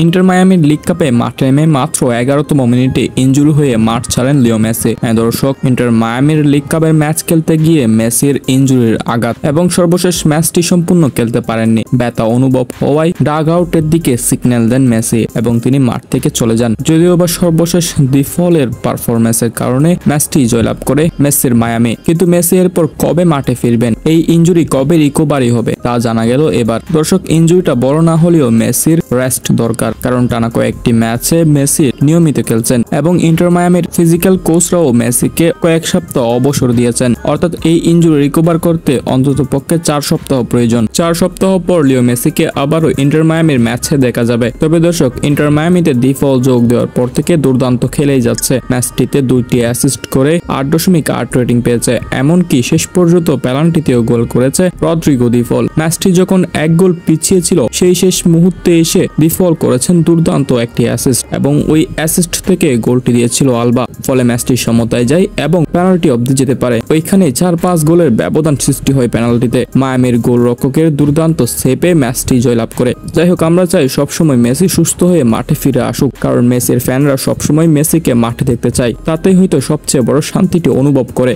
Inter মায়ামির league কাপে মাঠে নেমে মাত্র 11তম মিনিটে ইনজুরি হয়ে মাঠ ছাড়েন লিও মেসি। দর্শক, ইন্টার মায়ামির লিগ কাপের ম্যাচ খেলতে গিয়ে মেসির ইনজুরির আঘাত এবং সর্বশেষ ম্যাচটি সম্পূর্ণ খেলতে পারেননি। ব্যথা অনুভব হওয়ায় ডাগ আউটের দিকে সিগন্যাল দেন মেসি এবং তিনি মাঠ থেকে চলে যান। যদিও বা সর্বশেষ ডিফলের পারফরম্যান্সের কারণে ম্যাচটি জয়লাভ করে মেসির মায়ামি, কিন্তু মেসি এরপর কবে মাঠে ফিরবেন, এই ইনজুরি কবে রিকভারি হবে তা জানা গেল এবার। দর্শক, ইনজুরিটা বড় না হলেও মেসির রেস্ট দরকার, কারণ টানা কয়েকটি ম্যাচে মেসি নিয়মিত খেলছেন এবং ইন্টার মায়ামির ফিজিক্যাল কোচরাও মেসিকে কয়েক সপ্তাহ অবসর দিয়েছেন। অর্থাৎ এই ইনজুরি রিকভার করতে অন্তত পক্ষে 4 সপ্তাহ প্রয়োজন। 4 সপ্তাহ পর লিও মেসিকে আবারও ইন্টার মায়ামির ম্যাচে দেখা যাবে। তবে দর্শক, ইন্টার মায়ামিতে ডিফল যোগ দেওয়ার পর থেকে দুর্দান্ত খেলেই যাচ্ছে। ম্যাচটিতে 2টি অ্যাসিস্ট করে 8.8 রেটিং পেয়েছে, এমনকি শেষ পর্যন্ত পেনাল্টিতেও গোল করেছে রদ্রিগো ডিফল। ম্যাচটি যখন 1 গোল পিছিয়ে ছিল সেই শেষ মুহূর্তে এসে ডিফল করেছেন দুর্দান্ত একটি অ্যাসিস্ট এবং ওই অ্যাসিস্ট থেকে গোলটি দিয়েছিল আলবা। ফলে ম্যাচটি সমতায় যায় এবং পেনাল্টি অবধি যেতে পারে। ওইখানে 4-5 গোলের ব্যবধান সৃষ্টি হয় পেনাল্টিতে। মায়ামির গোলরক্ষকের দুর্দান্ত সেপে ম্যাচটি জয়লাভ করে। যাই হোক, আমরা চাই সবসময় মেসি সুস্থ হয়ে মাঠে ফিরে আসুক, কারণ মেসির ফ্যানরা সবসময় মেসিকে মাঠে দেখতে চায়। তাতেই হয়তো সবচেয়ে বড় শান্তিটি অনুভব করে।